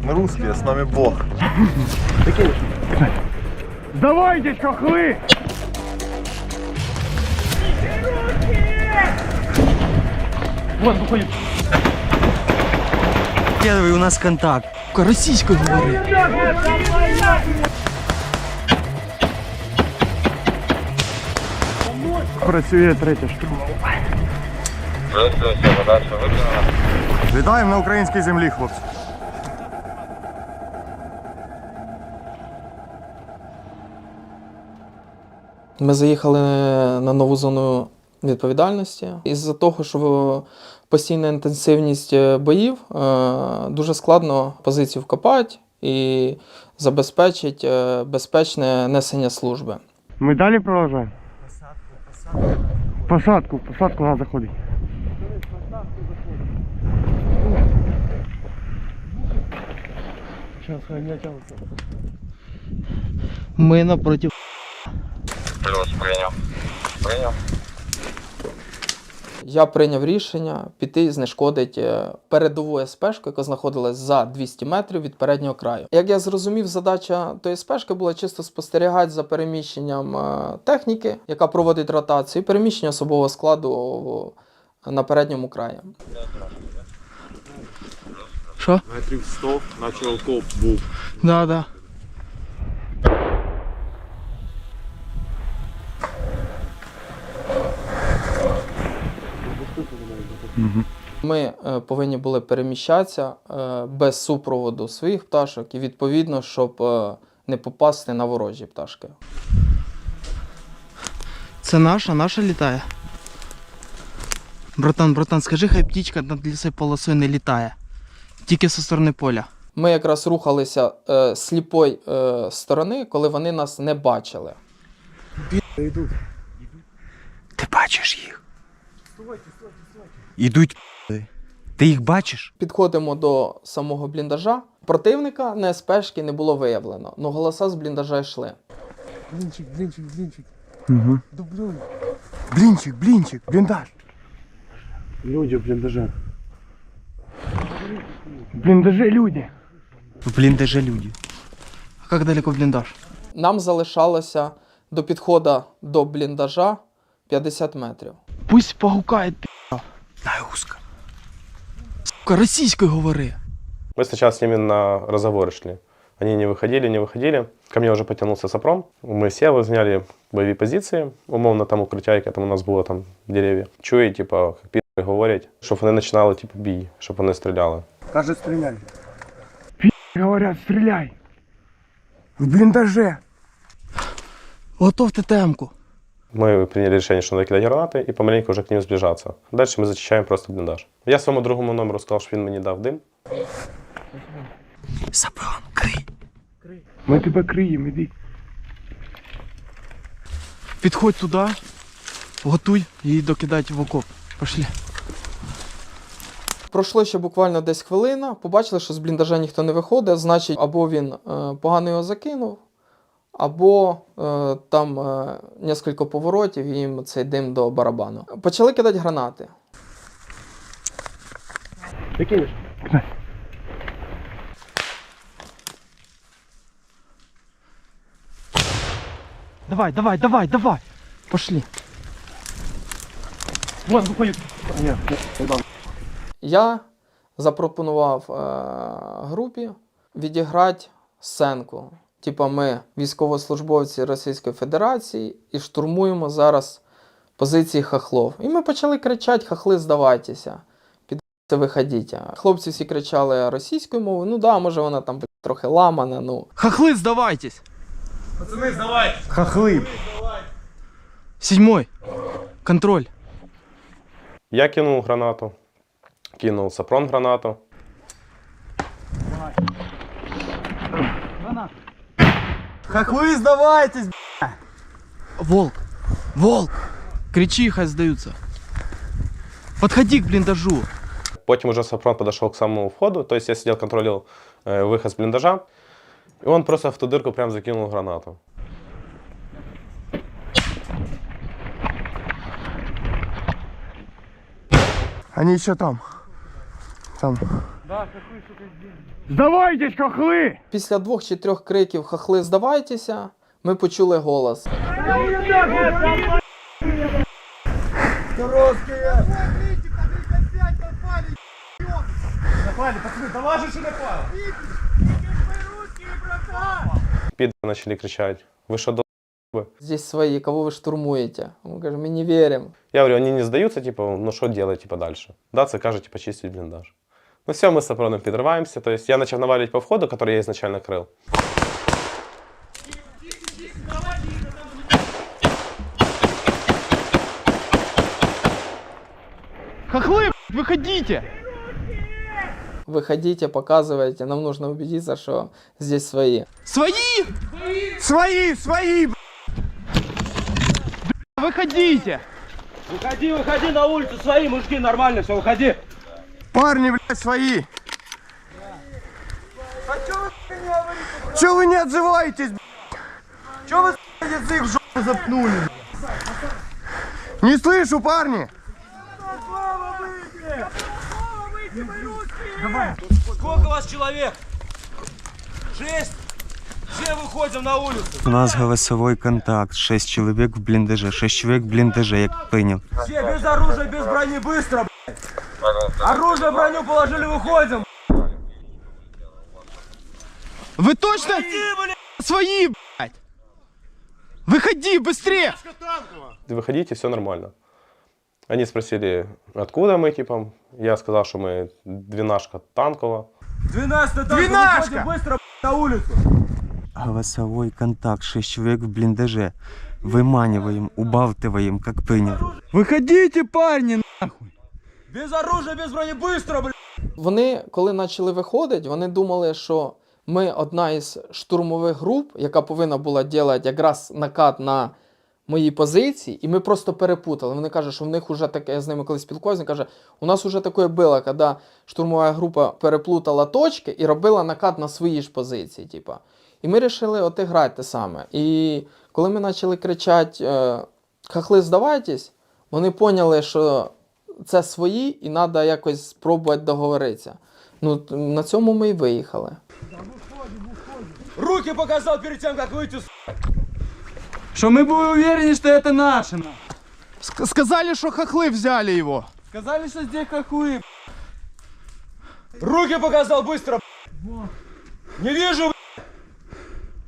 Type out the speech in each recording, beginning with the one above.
Мы русские, с нами Бог. Давайте, хохлы! Вон, выходит. Первый у нас контакт. Російською говори. Працює третя штурмова. Вітаємо на українській землі, хлопці. Ми заїхали на нову зону відповідальності. Із-за того, що постійна інтенсивність боїв, дуже складно позицію вкопати і забезпечити безпечне несення служби. Ми далі продовжуємо? Посадку треба заходити. Сейчас хай тягнеться. Ми напротив. Плюс, прийняв. Я прийняв рішення піти і знешкодити передову СПшку, яка знаходилась за 200 метрів від переднього краю. Як я зрозумів, задача тої СПшки була чисто спостерігати за переміщенням техніки, яка проводить ротацію, і переміщення особового складу на передньому краї. Що? Метрів 100, наче окоп був. Да. Ми повинні були переміщатися без супроводу своїх пташок і, відповідно, щоб не попасти на ворожі пташки. Це наша літає. Братан, скажи, хай птічка над лісою полосою не літає. Тільки зі сторони поля. Ми якраз рухалися з сліпої сторони, коли вони нас не бачили. Ти бачиш їх? Ідуть. Ти їх бачиш? Підходимо до самого бліндажа. Противника на СПшки не було виявлено, але голоса з бліндажа йшли. Блінчик. Угу. Дублюй. Блінчик, бліндаж. Люди в бліндаже. В бліндаже люди. В бліндаже люди. А як далеко бліндаж? Нам залишалося до підходу до бліндажа 50 метрів. Пусть погукає, пі***. Найгузка. Сука, російською говори. Мы сначала с ними на разговоры шли. Они не выходили. Ко мне уже потянулся Сапром. Мы сели, заняли боевые позиции. Умовно там укриття, яке там у нас було там дерев'я. Чую, типа, як пі***и говорять, щоб вони починали типу, бій, щоб вони стріляли. Каже, стріляй. Говорять, стріляй. В бліндаже. Готовте темку. Мы приняли решение, что надо кидать гранаты и помаленьку уже к ним сближаться. Дальше мы зачищаем просто блиндаж. Я своему другому номеру сказал, что він мені дав дим. Сапрон, крий. Ми тебе криємо, іди. Підходь туди, готуй її докидати в окоп. Пошли. Пройшло ще буквально десь хвилина, побачили, що з бліндажа ніхто не виходить, значить, або він погано його закинув, або там кілька поворотів і їм цей дим до барабану. Почали кидати гранати. Ти кинеш? Давай. Пошли. Вон, виходить. Ні, Я запропонував групі відіграти сценку. Типа ми військовослужбовці Російської Федерації і штурмуємо зараз позиції хахлов. І ми почали кричати: хахли, здавайтеся, під'їдьте, виходіть. Хлопці всі кричали російською мовою, ну да, може вона там трохи ламана, ну. Хохлы, сдавайтесь. Пацани, здавайте! Хахли. 7-й. Контроль. Я кинул гранату, кинул Сапрон гранату. Хохлы, сдавайтесь, Волк. Кричи, хай сдаются. Подходи к блиндажу. Потом уже Сапрон подошел к самому входу, то есть я сидел, контролировал выход с блиндажа, и он просто в ту дырку прям закинул гранату. Они еще там. Там. Здавайтесь, хохли! Після 2 чи 3 криків «Хахли, здавайтеся!» ми почули голос. Пидоры начали кричать. Вы что, Здесь свои, кого вы штурмуете? Мы говорим, мы не верим. Я говорю, они не сдаются, типа, ну что делать, типа, дальше? Да, це каже, типа, чистить блиндаж. Ну все, мы с Сапроном підриваємося, то есть я начал наваливать по входу, который я изначально крыл. Хохлы, выходите! Выходите, показывайте, нам нужно убедиться, что здесь свои. Свои! Свои, свои! Выходите! Выходи на улицу, свои мужики, нормально, все, выходи. Парни, блядь, свои! Чё вы не отзываетесь, блядь? Чё вы, язык в жопу запнули, блядь? Не слышу, парни! Сколько вас человек? 6? Все выходим на улицу. У нас голосовой контакт. 6 человек в блиндаже. 6 человек в блиндаже, як понял. Все без оружия, без брони, быстро, блядь. Оружие, броню положили, выходим. Вы точно свои, блядь? Выходи, быстрее! Выходите, все нормально. Они спросили, откуда мы, типа. Я сказал, что мы 12-ка танкова. 12-й танк, выходим быстро, блядь, на улицу. Голосовой контакт. 6 человек в блиндаже. Выманиваем, убалтываем, как понял. Выходите, парни, нахуй! Без оружия, без брони, быстро, блядь. Вони, коли почали виходити, вони думали, що ми одна із штурмових груп, яка повинна була робити якраз накат на мої позиції, і ми просто перепутали. Вони кажуть, що в них вже таке, я з ними коли спілкуюся, вони кажуть, у нас вже таке було, коли штурмова група переплутала точки і робила накат на свої ж позиції. Типа. І ми вирішили отіграти те саме. І коли ми почали кричати «Хахли, здавайтесь», вони поняли, що це свої і треба якось спробувати договоритися. Ну, на цьому ми і виїхали. Руки показал перед тем, как выйти, Что мы были уверены, что это наши. Сказали, что хохлы взяли его. Сказали, что здесь хохлы. Руки показал быстро, блядь. Не вижу, блядь.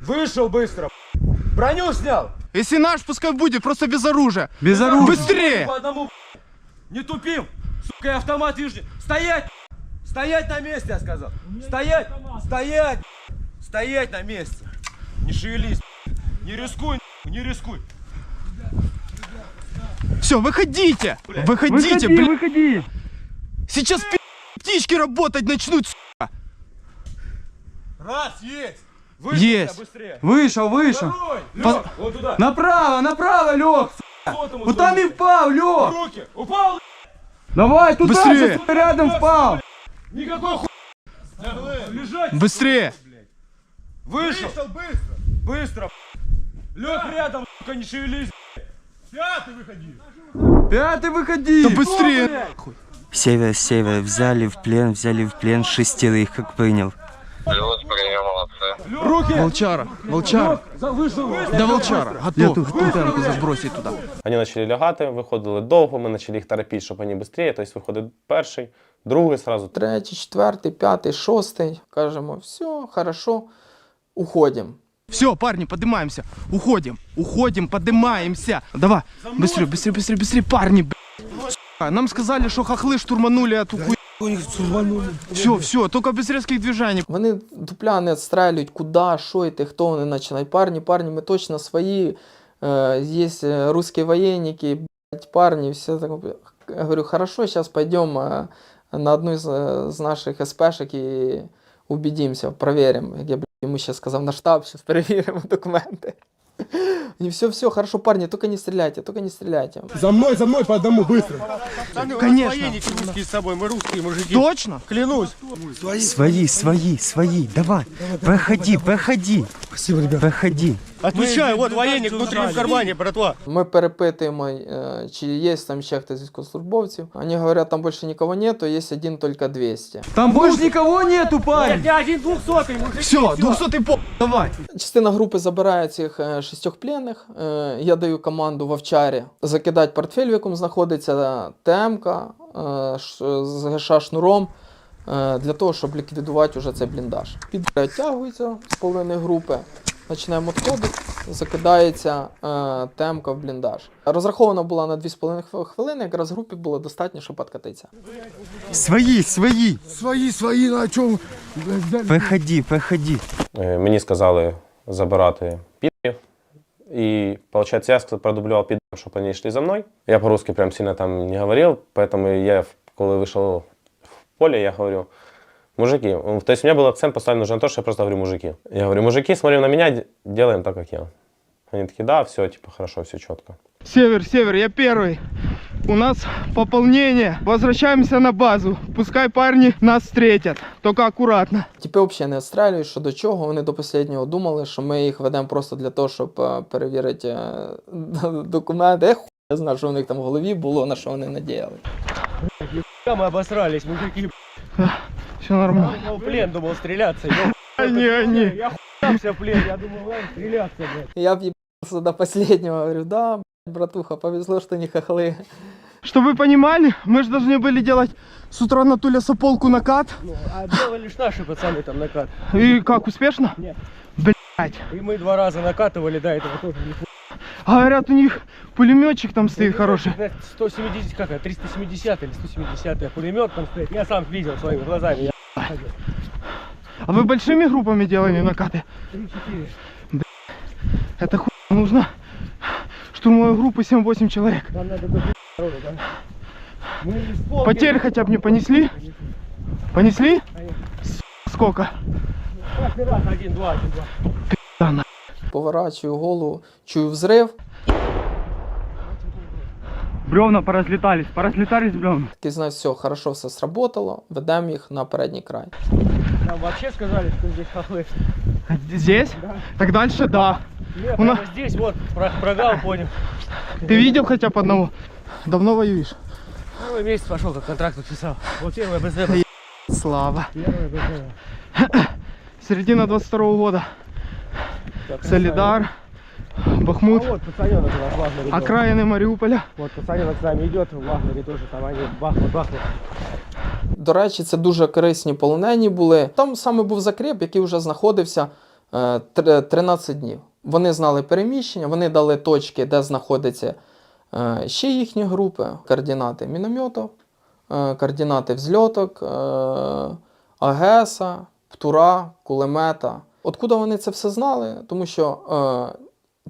Вышел быстро, блядь. Броню снял. Если наш, пускай будет, просто без оружия. Без оружия. Быстрее! По одному, блядь. Не тупим. Сука, я автомат вижу. Стоять! Стоять на месте, я сказал. Стоять! Стоять! Стоять на месте. Не шевелись. Не рискуй, не рискуй. Все, выходите! Выходите, блин! Выходи! Сейчас птички работать начнут, сука! Раз, есть! Вышел, Есть. бля, быстрее. Вышел! Второй! Лёг, вот туда. Направо, лег! Сотому Вот там и своему. впал, лег! Руки! Упал! Давай, туда Быстрее. же, рядом впал! Никакой хуй! Лежать! Быстрее! Вышел! Быстро! Лег рядом, сука, не шевелись! Пятый выходи! Да быстрее! Север, взяли в плен 6, как понял. Плюс, прием, молодцы. Руки! Волчара! Вышел! Да, волчара! Готов! Танку забросить туда. Вони почали лягати, виходили довго, ми почали їх терапити, щоб вони швидше. Тобто виходить перший, другий сразу. 3-й, 4-й, 5-й, 6-й. Кажемо, все, хорошо, уходим. Все, парни, поднимаемся. Уходим, поднимаемся. Давай, быстрее, парни, блядь. Сука, нам сказали, что хохлы штурманули эту хуйню. Все, только без резких движений. Вони дупля не відстрелюють, куди, що йти, хто вони починають. Парні, ми точно свої. Є русські воєнники, блядь, парні, все так. Я говорю, хорошо, зараз підемо на одну з наших СПшек і убедимося, проверимо. Я, блядь, йому ще сказав на штаб, зараз перевіримо документи. И все, хорошо, парни, только не стреляйте. За мной, по одному, быстро! Конечно. Русские с собой, мы русские мужики. Точно? Клянусь. Свои, давай. Проходи. Спасибо, ребят. Проходи. Отвечай, вот военник внутри в кармане, братва. Ми перепитуємо, чи є там ще хтось з військовослужбовців. Вони говорять, там більше нікого нету, є один тільки 200. Там больше никого нету, парень. Я один 200-й, мужик. Все, 200-й по... Давай. Частина групи забирає цих 6 пленних. Я даю команду в овчарі закидати портфель, в якому знаходиться ТМ-ка з ГШ шнуром, для того, щоб ліквідувати вже цей бліндаж. Підтягується з половиною групи, починаємо відходити, закидається ТМ-ка в бліндаж. Розрахована була на 2,5 хвилини, якраз групі було достатньо, щоб підкатитися. Свои, свои. Свои, на чому? Проходи. Мені сказали забирати підрів. І, получается, я продублював підрів, щоб вони йшли за мною. Я по-русски прям сильно там не говорив, поэтому я, коли вийшов в поле, я говорю, мужики, то есть у меня был акцент поставлен уже на то, что я просто говорю мужики. Я говорю, мужики, смотрим на меня, делаем так, как я. Они такие, да, все, типа, хорошо, все четко. Север, я первый. У нас пополнение. Возвращаемся на базу. Пускай парни нас встретят. Только аккуратно. Тіпи взагалі не відстрілюють, що до чого. Вони до останнього думали, що ми їх ведемо просто для того, щоб перевірити документи. Я знаю, що у них там в голові було, на що вони надіяли. Мы обосрались, мужики. Все нормально. Я в плен думал стреляться. Они. Я хуявся в плен, я думал, ладно, стреляться, блядь. Я в'їбався до останнього, говорю, да, братуха, повезло, что не хохлы. Чтобы вы понимали, мы же должны были делать с утра на ту лесополку накат. Ну, а делали лишь наши пацаны там накат. И как, успешно? Нет. Блять. И мы 2 раза накатывали, до этого тоже не Говорят, у них пулеметчик там стоит хороший. 170, как это, 370 или 170 пулемет там стоит. Я сам видел своими глазами. Я... А вы большими группами делали накаты? 3-4. Это хуй нужно. Штурмовой группы 7-8 человек. Там надо до народу, да? Мы из полки- Потерь хотя бы не понесли? Понесли? Сколько? Каждый раз 1-2, 1-2. Поворачую голову, чую взрив. Бревна поразлетались бревна. Такий, знаю, все, хорошо, все сработало, ведемо їх на передній край. Нам вообще сказали, что здесь хохлы. Здесь? Так дальше, да. Не, У прямо нас- здесь вот прогал понял. Ты видел хотя бы одного? Давно воюешь? Первый месяц пошел, как контракт подписал. Вот первое БЗ. Слава. Первое БЗ. Середина 22-го года. Солидар, Бахмут, А вот пацаненок у нас в Вагнере идет. окраины Мариуполя. Вот пацаненок с нами идет, в Вагнере тоже, там они Бахмут. До речі, це дуже корисні полонені були. Там саме був закреп, який вже знаходився 13 днів. Вони знали переміщення, вони дали точки, де знаходяться ще їхні групи, координати мінометів, координати взльоток, АГСа, ПТУРа, кулемета. Откуда вони це все знали? Тому що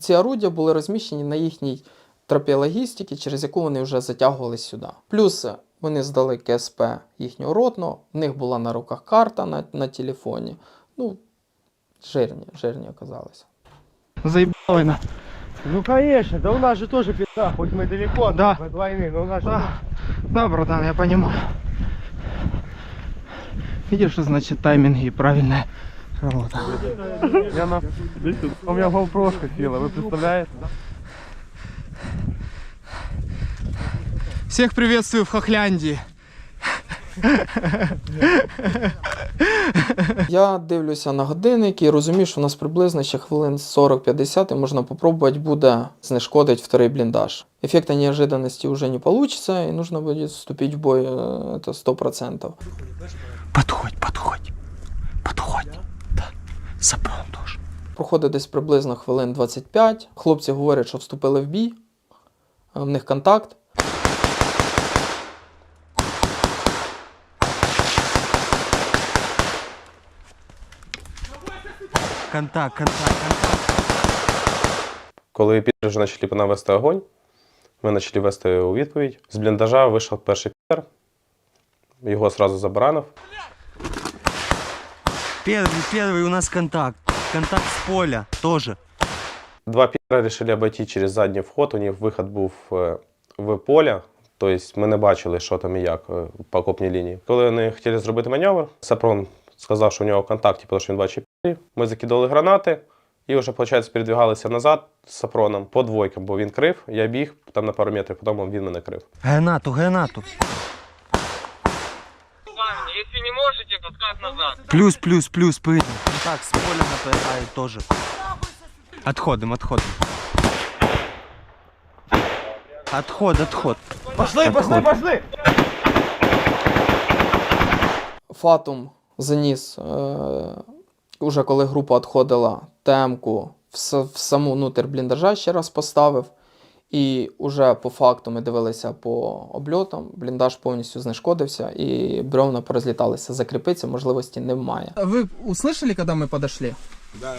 ці орудя були розміщені на їхній тропі логістики, через яку вони вже затягувались сюди. Плюс вони здали КСП їхнього ротного, в них була на руках карта на телефоні. Ну, жирні оказалися. Заебало на. Ну конечно, да у нас же тоже пизда, хоть мы далеко Да. от войны, но у нас же... Да, да, братан, я понимаю. Видишь, что значит тайминги и правильная работа. У меня GoPro-шка села, вы представляете? Всех приветствую в Хохляндии. Я дивлюся на годинник і розумію, що у нас приблизно ще хвилин 40-50 і можна попробувати буде знешкодити второй бліндаж. Ефекта неожиданности уже не получится, и нужно будет вступить в бой, это 100%. Подходь. Да. Сапром тоже. Проходить десь приблизно хвилин 25. Хлопці говорять, що вступили в бій, в них контакт. Контакт. Коли підри вже почали по нам вести огонь, ми почали вести у відповідь. З бліндажа вийшов перший підер, його одразу забаранив. Первый у нас контакт. Контакт с поля тоже. 2 підера вирішили обійти через задній вход, у них вихід був в поле, тобто ми не бачили, що там і як по окопній лінії. Коли вони хотіли зробити маневр, Сапрон сказав, що у нього в контакті, тому що він бачив підерів. Ми закидали гранати І вже, виходить, передвигалися назад з Сапроном по двойкам, бо він крив, я біг там на пару метрів, потім він мене крив. Гранату, гранату. Если не можете, подкат назад. Плюс, принял. Так, с поля нападают тоже. Отходим. Отход. Пошли! Фатум заніс, уже коли група відходила, ТМ-ку в саму внутрь бліндажа ще раз поставив. І уже по факту ми дивилися по обльотам, бліндаж повністю знешкодився і бревна порозліталися. Закріпитися можливості немає. Вы услышали, когда мы подошли? Да.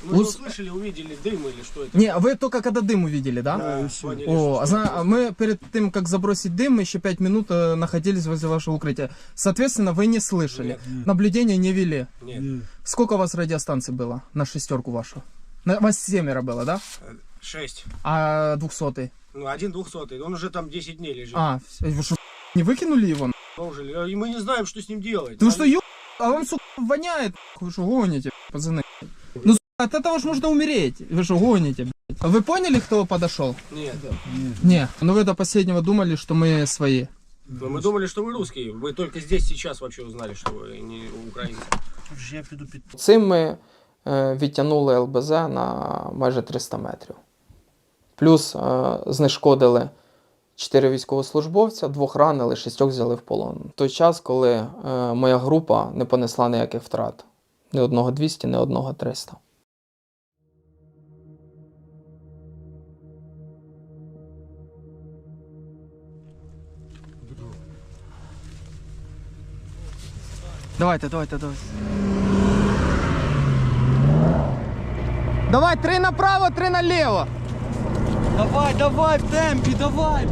Мы не услышали, увидели дым или что это? Не, вы только когда дым увидели, да? Поняли, О, что мы перед тем, как забросить дым, мы еще 5 минут находились возле вашего укрытия. Соответственно, вы не слышали. Нет. Наблюдения не вели. Нет. Сколько у вас радиостанций было на шестерку вашу? Вас 7 было, да? 6. А 200-й? Ну, 1 200-й. Он уже там 10 дней лежит. А, вы что, не выкинули его? Положили. И мы не знаем, что с ним делать. Ты что, а он, сука, воняет? Вы что, гоните, пацаны? Ну, сука, от этого ж можно умереть. Вы что, гоните, блядь? А вы поняли, кто подошел? Нет. Не, ну вы до последнего думали, что мы свои. Но мы думали, что вы русские. Вы только здесь сейчас вообще узнали, что вы не украинцы. Цим ми відтягнули ЛБЗ на майже 300 метрів. Плюс знешкодили 4 військовослужбовця, 2 ранили, 6 взяли в полон. В той час, коли моя група не понесла ніяких втрат. Ні одного 200, ні одного 300. Давайте. Давай, 3 направо, 3 налево. Давай, в темпе, давай.